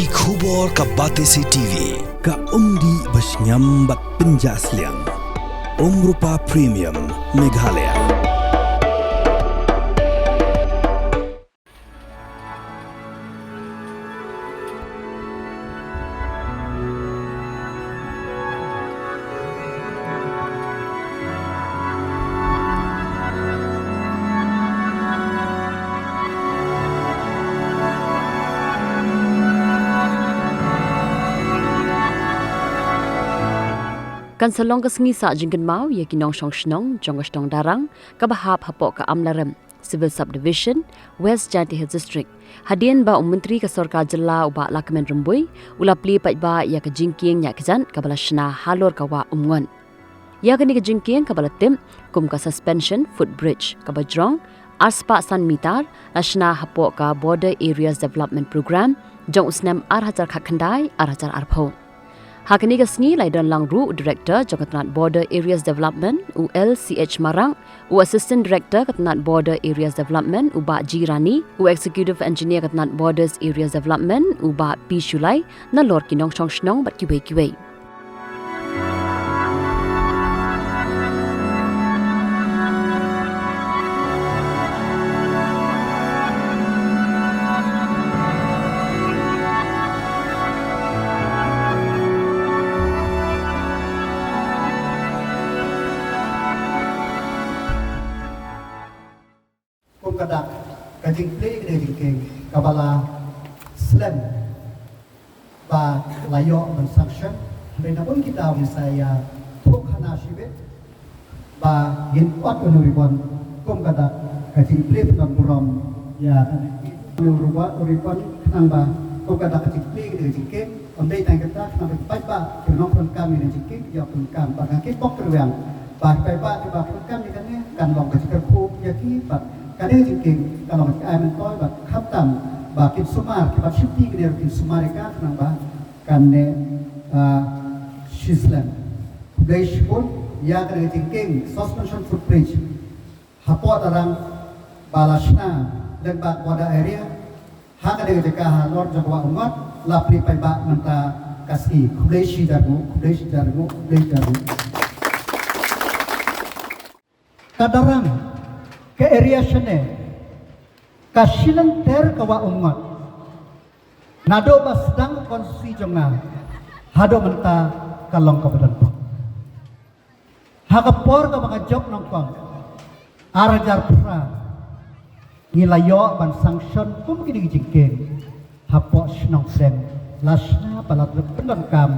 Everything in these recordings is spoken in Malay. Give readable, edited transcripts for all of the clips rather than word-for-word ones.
Ki khubor ka Batesi TV ka umdi basnyambak penjaslian Rupa Premium Meghalaya. Kan salong kesengi sa jingken mau ya kinong shong shnong jong shnong darang ka bahap hapok ka amlarem civil subdivision West Jainti Hills District hadian ba menteri ka sarkar jilla uba lakmen rembui ulapli pai ba ya ka jingking nya kizan ka balashna halor ka wa umngon ya ka ni ka jingking ka balatim kum ka suspension footbridge ka bajrong arspa san mitar ashna hapok ka border areas development program jong usnam 8,000 khandai 8,000 arpho Hakani kasni laidan langru Director Jokatnat Border Areas Development ULCH Marang Assistant Director Katnat Border Areas Development Uba Jirani Executive Engineer Katnat Borders Areas Development Uba P Shulai na lor kinong chong shnong bat kiwe Kadak kajing play kene jingking kabala slam ba layo dan sanction rena pun kita saya tok hana sibe ba yin pat unuribon kum kadak kajing play dan buram ya unuribon nang ba kum kadak kajing play kene jingking ondai tang kata nang pai ba kenong pun kami kene jingking ya pun kam ba kaki pok terwang ba pai ba ba pun kami kene kan long kajing kerpu ya ki ba kadang jingking kalau kita aman toy bak khatam bakin sumar kita shifti ke dia sumar ka nang ba kanne shislam gaish pun ya kadang jingking suspension footbridge hapo tarang balashna dan bak wada area ha kadang jaka halor jakwa umat lapli pai bak menta kasih kudeshi darmu kadarang ke area sene kasilan ter kawa umat nado basdang konstitusi jonga hado menta kalong kabadan po hakapor ka mga job nongkong arajar pra nilayo ban sanction kum kini jingking hapo snong sen lasna palat pendon kam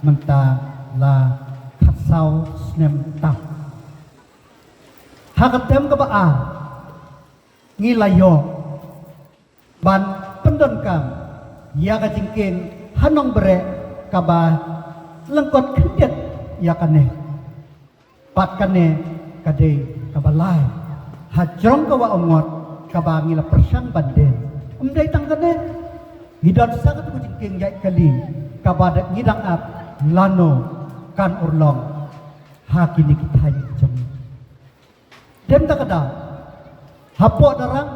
menta la khatsau snem ta hakatem ka ba ngilayo ban pendon kam ya ka jingking hanong bere ka ba lengkot kendet ya kane pat kane kade ka balai hajrong ka wa umot ka ba ngila persang banden umdai tang kane hidan sakat ku jingking ya kali ka ba ngidang ap lano kan urlong hakini kita jong dem tak ada hapo darang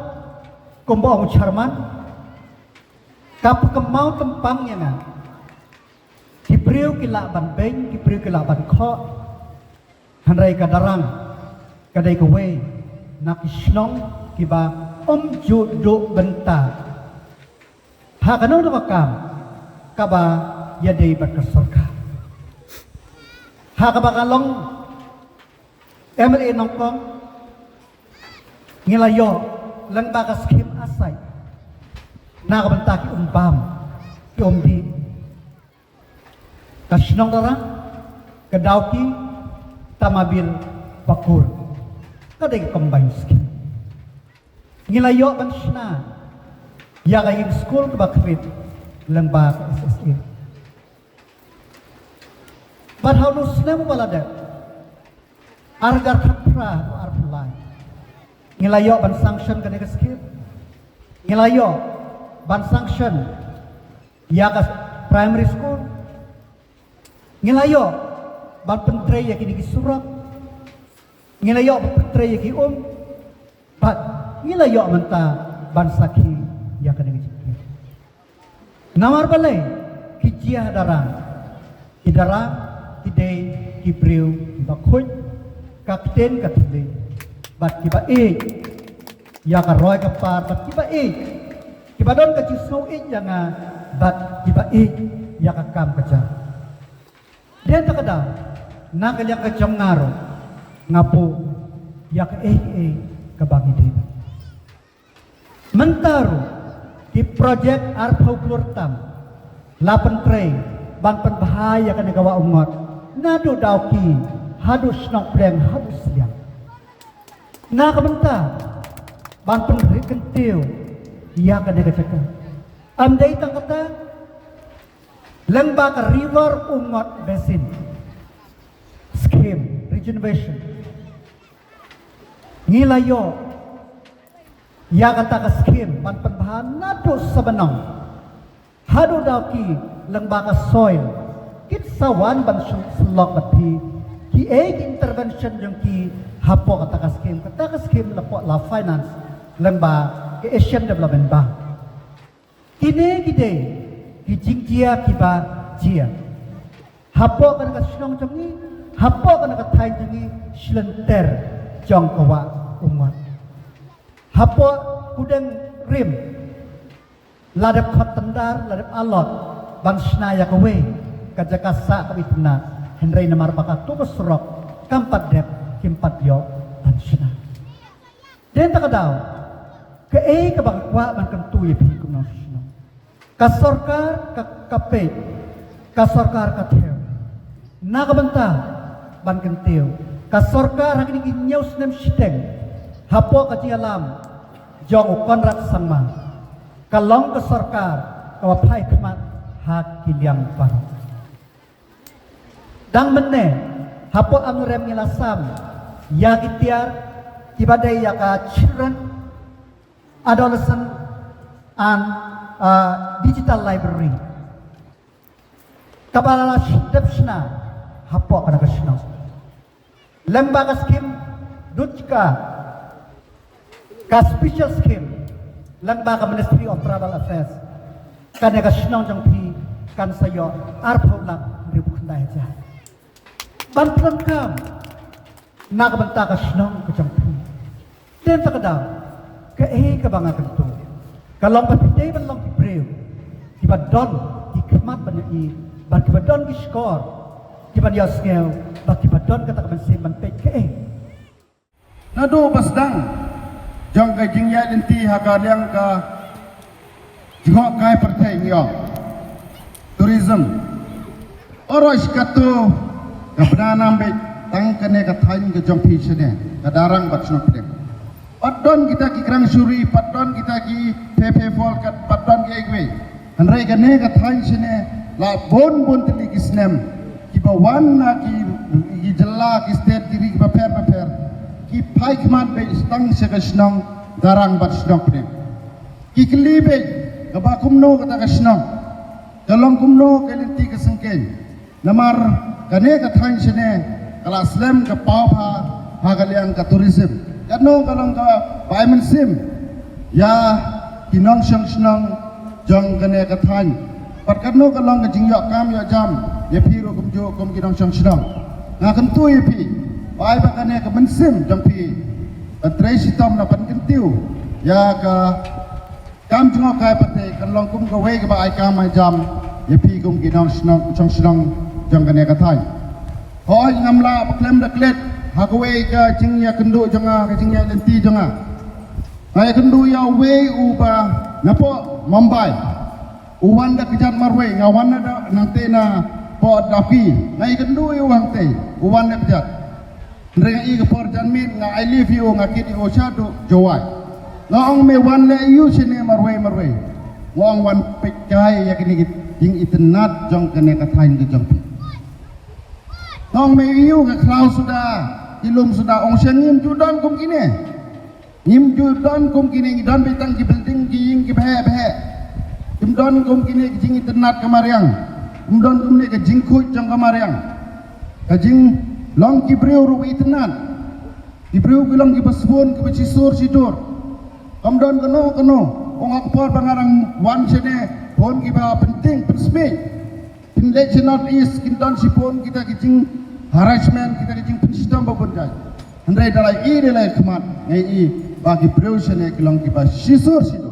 kombo charman kap kemau tempangnya nga kipriu kila ban beng kipriu kila ban kho hanrai ka darang kadai ka we nak snong kiba judo benta ha kanong nakam kaba yadai berkesorka ha kaba kalong MLA nongkong ngilayo lang bagas kim asay nakabanta ki umbam ki umdi kasinong darang kadawki tamabil bakur kadai combine skin ngilayo ban sna ya kayin school ka bakrit lang ba SSA but how no snem wala that argar khatra arpulai ngilayo ban sanction kene ka skip ngilayo ban sanction ya ka primary school ngilayo ban pentre ya kini surat ngilayo ban pentre ya ki bat ngilayo menta ban sakhi ya kene Namar balai kijia darang kidei kibriu bakhuj kapten katili bat kiba ya ka roy ka par bat kiba kibadon ka chisno yang bat kiba ya ka kam kaca dia tak ada nak yang ka ngaro ngapu ya ka ka bagi dia mentaru di projek arpau klurtam 8 tray ban penbahaya kan gawa umat nado dauki hadus nok pleng hadus siang na kabenta ban penri kentiu ia kan cakap andai tang kata lembaga river umat basin scheme regeneration nilayo ia kata ke scheme ban penbahan nado sebenang hadu dauki lembaga soil kit sawan ban selok bati ki intervention yang ki hapo kata ka scheme lapok la finance lembaga ke Asian Development Bank kini gide ki jingjia ki ba jia hapo kan ka sinong jongi hapo kan ka thai jongi slenter jong kawa umat hapo kudeng rim ladap khotandar ladap alot ban snaya kawe kajakasa kabitna henry namar baka tukus rok kampat dep kimpat yo ban sna den takadaw ke ka bangkwa ban kentu ye bi kumno sna ka sarkar ka kape ka sarkar ka theo na kabanta ban kenteu ka sarkar hakini nyaus nem siteng hapo ka tialam jong konrat sangma kalong ke sarkar kawapai kemat hak kiliam par dang menne hapo amrem ngilasam ya kitiar kibadai ya ka children adolescent and digital library kabala shidapsna hapo kana kasna lembaga scheme dutka ka special scheme lembaga Ministry of Travel Affairs kan ka snong jang pi kan sayo arpolak ribu kandai ja bantuan kam nak benta ka snong ka jang pi den takada ke ka banga kentu kalong patitay ban long breu di badon di kemat ban i ban ki badon ki skor ki ban ya skeu ba ki badon kata ban sim ban pe ke nado basdang jong ka jingya lenti hakaliang ka jengok kai pertai ngyo tourism orosh katu ka penanam be tang kene ka thain ke jong pi sene ka darang bat snok pek padon kita ki krang suri padon kita ki pepe fol kat padon ki egwe hanrai kene ka thain sene la bon tili ki snem ki bawan na ki jella ki state diri ki paper ki pai kman be stang se ka snong darang bat snok pek ki klibe ka kumno kata ka snong dalong kumno ka lenti ka sangken namar kane ka thain sene kala slam ka pau ha kaliang ka tourism kano kalong ka paimen sim ya kinong syang snong jong kane ka thain pat kano kalong ka jingyok kam yo jam ye piro kumjo kum kinong syang snong nga kentu ye pi pai ba kane ka mensim jong pi atrai sitom na pan kentiu ya ka kam jengok kai pate kalong kum ka wei ka ba ai kam ai jam ye pi kum kinong snong chong snong jong kane ka thai hoi ngamla paklem da klet ha ka wei ka jingya kendu jonga ka jingya lenti jonga ai kendu ya wei uba napo Mumbai uwan da kijat marwei ngawan da nangte na po dapi ngai kendu yu hangte uwan da kijat ndrenga i ka por janmin nga I live you nga kiti o shadu jowai ngong me wan le yu sine marwei ngong wan pekai yakini jing itenat jong kene ka thain ke jong ngong me yu ka klau sudah ilum sudah ong sengim judan kum kine ngim judan kum kine dan bitang ki building ki ying ki behe kim don kum kine ki jing itenat kamariang kim don kum ne ka jing khut jong kamariang ka jing long ki breu ru itenat di breu ki long ki pasbon ki becisur sidur kam don keno ong akpor pangarang wan sene pon kita penting pensmi pinlek North East kinton si pon kita kicing harassment kita kicing pensistam babon jai andai dalai i dalai kemat ngai i bagi production e kilang kita sisur si